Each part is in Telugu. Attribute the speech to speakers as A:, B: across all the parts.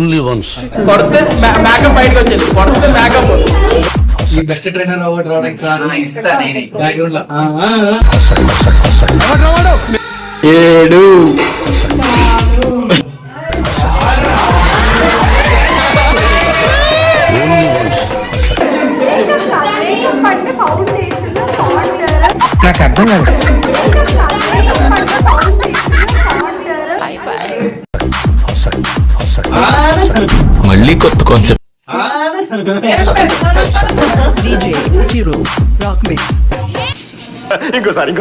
A: ఓన్లీ వన్స్
B: కొడితే మేకప్ బయటకు వచ్చేది కొడితే మేకప్
C: ఈ బెస్ట్ ట్రైనర్ అవార్డు రావడానికి కారణం
D: ఇస్తా నేనే.
C: బ్యాక్గ్రౌండ్ లో
B: 7
A: ఓన్లీ వన్స్
C: నాకు అర్థం కాదు.
E: మళ్ళీ కొత్త concept.
F: DJ Chiro Rock Mix.
G: ఇంకోసారి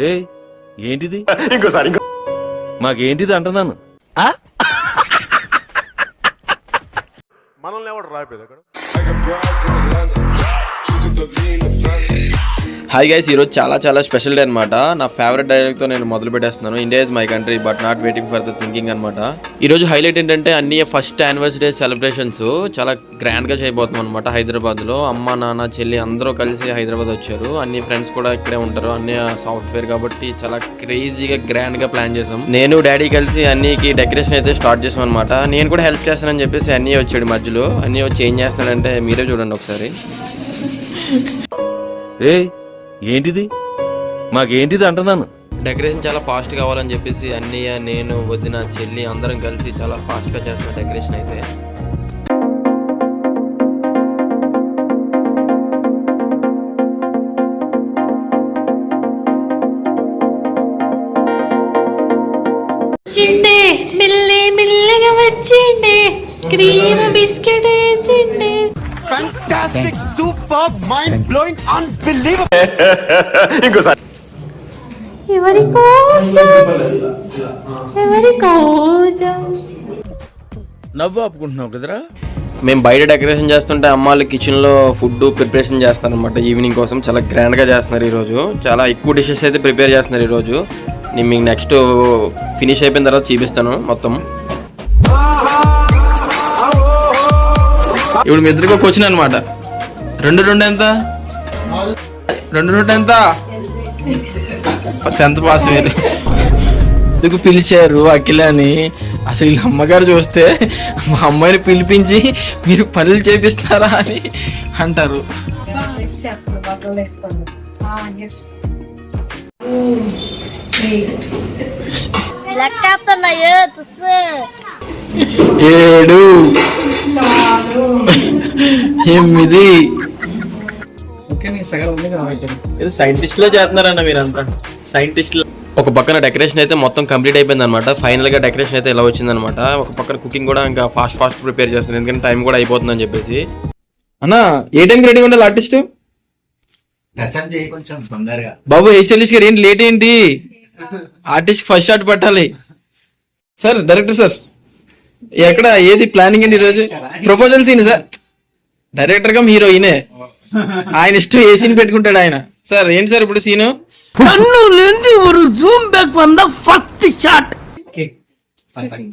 E: ఏ ఏంటిది మాకేంటిది అంటున్నాను.
G: మనల్ని ఎవడు రాయిపోయింది అక్కడ
B: హాయ్ గైస్, ఈరోజు చాలా స్పెషల్ డే అనమాట. నా ఫేవరెట్ డైలాగ్తో నేను మొదలు పెట్టేస్తున్నాను. India is my country but not waiting for the thinking అనమాట. ఈరోజు హైలైట్ ఏంటంటే అన్ని ఫస్ట్ యానివర్సరీ సెలబ్రేషన్స్ చాలా గ్రాండ్గా చేయబోతున్నాం అనమాట. హైదరాబాద్లో అమ్మ నాన్న చెల్లి అందరూ కలిసి హైదరాబాద్ వచ్చారు. అన్ని ఫ్రెండ్స్ కూడా ఇక్కడే ఉంటారు. అన్ని సాఫ్ట్వేర్ కాబట్టి చాలా క్రేజీగా గ్రాండ్గా ప్లాన్ చేసాం. నేను డాడీ కలిసి అన్నికి డెకరేషన్ అయితే స్టార్ట్ చేసాం అనమాట. నేను కూడా హెల్ప్ చేస్తానని చెప్పేసి అన్నీ వచ్చాడు మధ్యలో. అన్నీ వచ్చి ఏం చేస్తున్నాడంటే మీరే చూడండి ఒకసారి.
E: ఏ ఏంటిది మాకేంటిది అంటున్నాను.
B: డెకరేషన్ చాలా ఫాస్ట్ కావాలని చెప్పేసి అన్నయ్య నేను వదిన చెల్లి అందరం కలిసి చాలా ఫాస్ట్ గా చేస్తున్న డెకరేషన్ అయితే.
H: వచ్చిండే మెల్లె మెల్లగా వచ్చిండే క్రీమ్ బిస్కెట్ వేసిండే.
G: ఇంకోసారి
H: ఎవరి కోసం ఎవరి కోసం
E: నవ్వు ఆపుకుంటున్నావు కదరా.
B: మేము బయట డెకరేషన్ చేస్తుంటే అమ్మాళ్ళు కిచెన్లో ఫుడ్ ప్రిపరేషన్ చేస్తారనమాట. ఈవినింగ్ కోసం చాలా గ్రాండ్గా చేస్తున్నారు ఈరోజు. చాలా ఎక్కువ డిషెస్ అయితే ప్రిపేర్ చేస్తున్నారు ఈరోజు. నేను మీకు నెక్స్ట్ ఫినిష్ అయిపోయిన తర్వాత చూపిస్తాను మొత్తం. ఇప్పుడు మీ ఇద్దరికి ఒక క్వశ్చన్ అనమాట. 2 ఎంత 2 ఎంత 10th పాస్ వేరే ఎందుకు పిలిచారు అఖిల అని. అసలు వీళ్ళ అమ్మగారు చూస్తే మా అమ్మాయిని పిలిపించి మీరు పనులు చేపిస్తారా అని అంటారు. ఏడు 8 ఏదో సైంటిస్ట్ లో చేస్తున్నారన్న మీరంతా. సైంటిస్ట్ ఒక పక్కన డెకరేషన్ అయితే మొత్తం కంప్లీట్ అయిపోయింది అనమాట. ఫైనల్ గా డెకరేషన్ అయితే ఇలా వచ్చింది అనమాట. ఒక పక్కన కుకింగ్ కూడా ఇంకా ఫాస్ట్ ప్రిపేర్ చేస్తున్నారు, ఎందుకంటే టైం కూడా అయిపోతుందని చెప్పేసి. అన్న ఏ టైంకి రెడీగా ఉండాలి ఆర్టిస్ట్
D: కొంచెం తొందరగా
B: బాబు? హెయిర్ స్టైలిస్ట్ గారు ఏంటి లేట్ ఏంటి? ఆర్టిస్ట్ ఫస్ట్ షాట్ పట్టాలి సార్. డైరెక్టర్ సార్ ఎక్కడ ఏది ప్లానింగ్ అండి ఈరోజు? Proposal scene sir. Director cum hero ఈయనే. ఆయన ఇష్టం ఏ సీన్ పెట్టుకుంటాడు ఆయన. సార్ ఏంటి సార్ ఇప్పుడు సీను?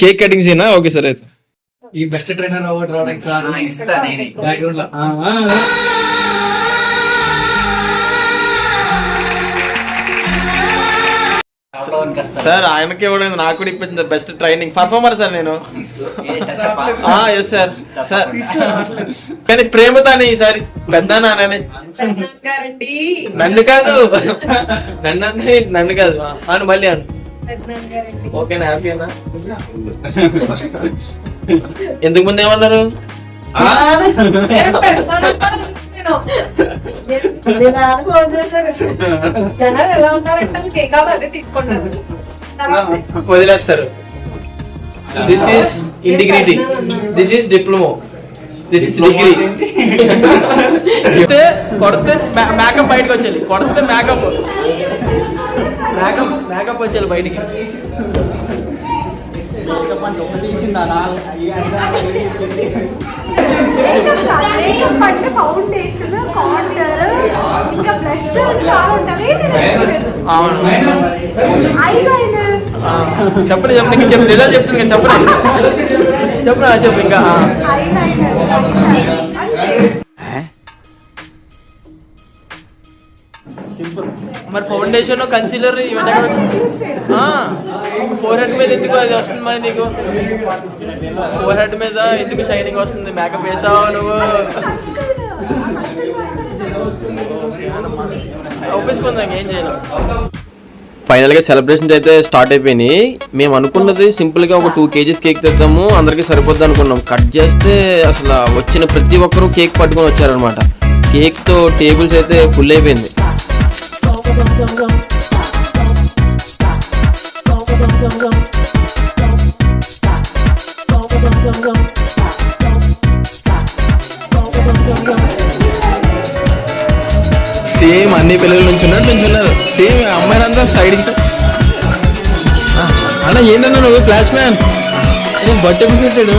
B: కేక్ కటింగ్ సీనా? Okay sir. అయితే
C: ఈ బెస్ట్ ట్రైనర్ అవార్డు రావడానికి కారణం
D: ఇస్తా నేనే.
C: బ్యాక్గ్రౌండ్ లో
B: సార్ ఆయనకి ఇవ్వడం నాకు కూడా ఇప్పించింది బెస్ట్ ట్రైనింగ్ పర్ఫార్మర్ సార్ నేను. Yes sir. సార్ కానీ ప్రేమతానే ఈసారి పెద్ద నాన్ననే. నన్ను కాదు నన్ను కాదు అను మళ్ళీ అను. ఓకేనా? హ్యాపీనా? ఎందుకు ముందు ఏమన్నారు? వదిలేస్తారు. This is integrity, this is diploma, this is degree. కొడితే మేకప్ బయటకు వచ్చేది కొడితే మేకప్ వచ్చేది బయటికి.
H: ఫౌండేషన్ కాంటూర్ ఇంకా బ్లష్ చాలా ఉంటాయి.
B: చెప్పండి ఇంకా చెప్పండి. రిజల్ట్ చెప్తుంది ఇంకా చెప్పండి ఇంకా. సింపుల్ మరి ఫౌండేషన్ కన్సీలర్ ఇవన్నీ ఫోర్ హెడ్ మీద ఎందుకు అది వస్తుంది మరి నీకు ఫోర్ హెడ్ మీద ఎందుకు షైనింగ్ వస్తుంది మేకప్ వేసావు నువ్వు ఒప్పేసుకుందాం ఏం చేయలేం ఫైనల్గా సెలబ్రేషన్స్ అయితే స్టార్ట్ అయిపోయినాయి మేము అనుకున్నది సింపుల్గా ఒక 2 kgs కేక్ తెద్దాము అందరికీ సరిపోద్ది అనుకున్నాం కట్ చేస్తే అసలు వచ్చిన ప్రతి ఒక్కరూ కేక్ పట్టుకొని వచ్చారనమాట కేక్తో టేబుల్స్ అయితే ఫుల్ అయిపోయింది సేమ్ అన్ని పిల్లల నుంచి ఉన్నారు సేమ్ అమ్మాయిలంతా సైడ్ అన్న ఏంటన్నా నువ్వు ఫ్లాష్ మ్యాన్ బట్ట పెట్టాడు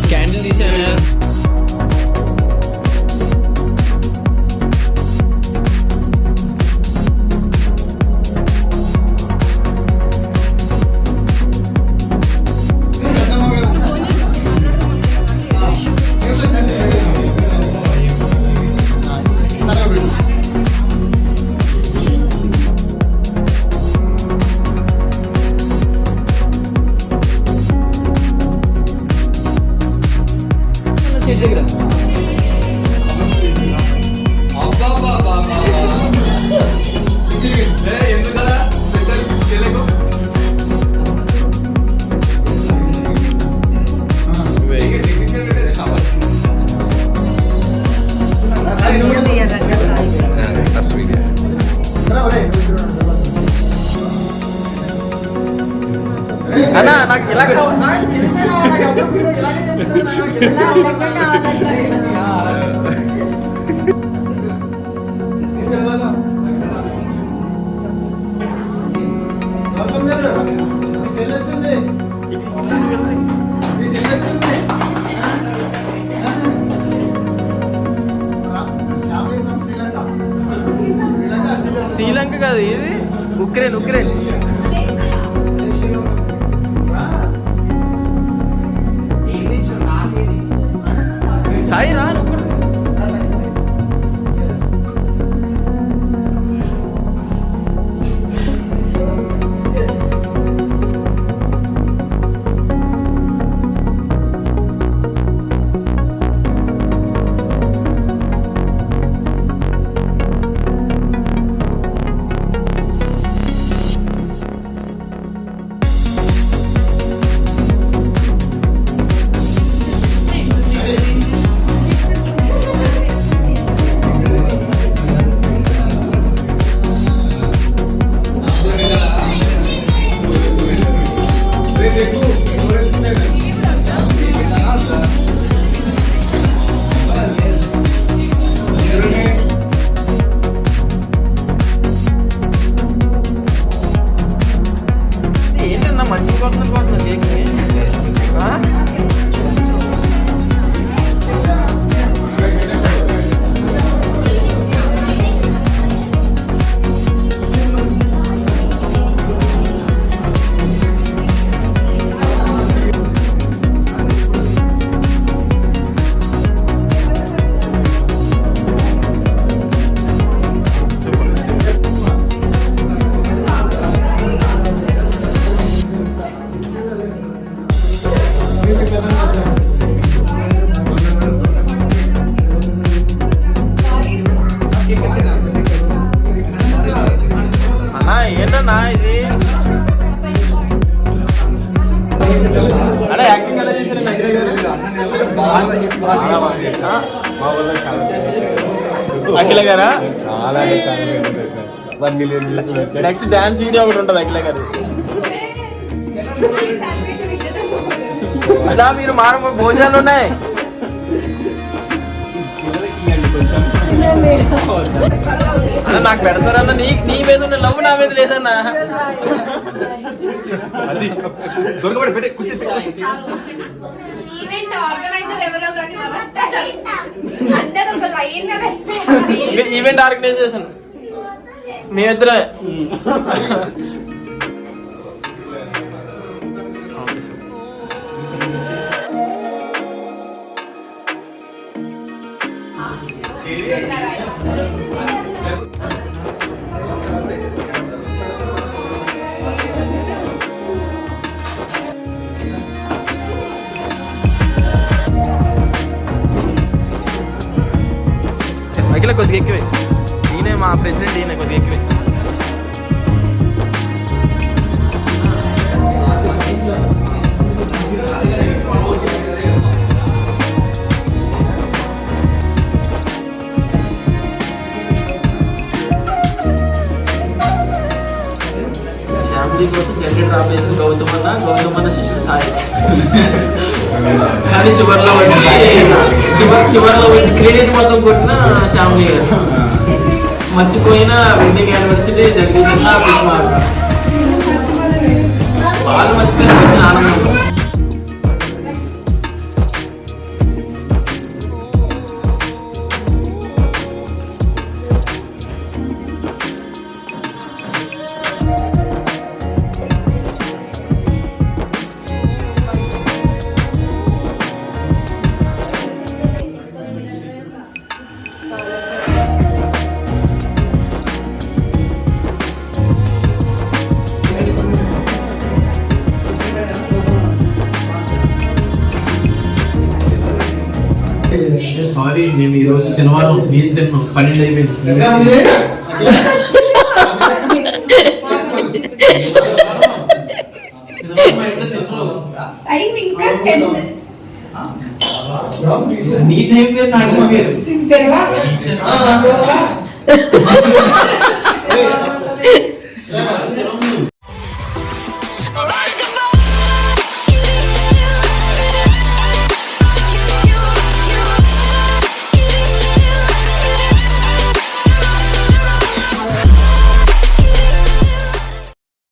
B: క్యాండిల్ తీసాను అన్నా నాకు ఇలా శ్రీలంక కాదు ఇది ఉక్రెయిన్ సాయి రా అఖిల గారా నెక్స్ట్ డాన్స్ వీడియో ఒకటి ఉంటుంది అఖిల గారు. అలా మీరు మానవ భోజనాలు ఉన్నాయి. అన్న నాకు పెడతారన్న, నీ మీద ఉన్న లవ్ నా మీద లేదన్నా.
H: ఈవెంట్ ఆర్గనైజర్ ఎవరో కానీ ఫస్ట్ అసలు అందరూ ఒక లైన్ గా
B: ఈవెంట్ ఆర్గనైజేషన్ మేమిద్దరే. అఖిల కొద్దిగా ఎక్కువే, ఈయనే మా ప్రెసిడెంట్, ఈయన కొద్దిగా ఎక్కువే. ఫ్యామిలీ కోసం జనరేటర్ ఆపరేషన్ గౌతమన్న శిష్యుడు సాయి. కానీ చివరిలో వచ్చి క్రెడిట్ మొత్తం కొట్టిన ఫ్యామిలీ గారు. మర్చిపోయిన వెడ్డింగ్ యానివర్సరీ జగదీష్ అన్న పుష్మాక వాళ్ళు మర్చిపోయిన వచ్చిన ఆనందం. సారీ, మేము ఈరోజు శనివారం నీసు తిన్నాం, 12 అయిపోయింది.
H: టైం ఇంకా 10
B: నీ టైం పేరు నా టైం పేరు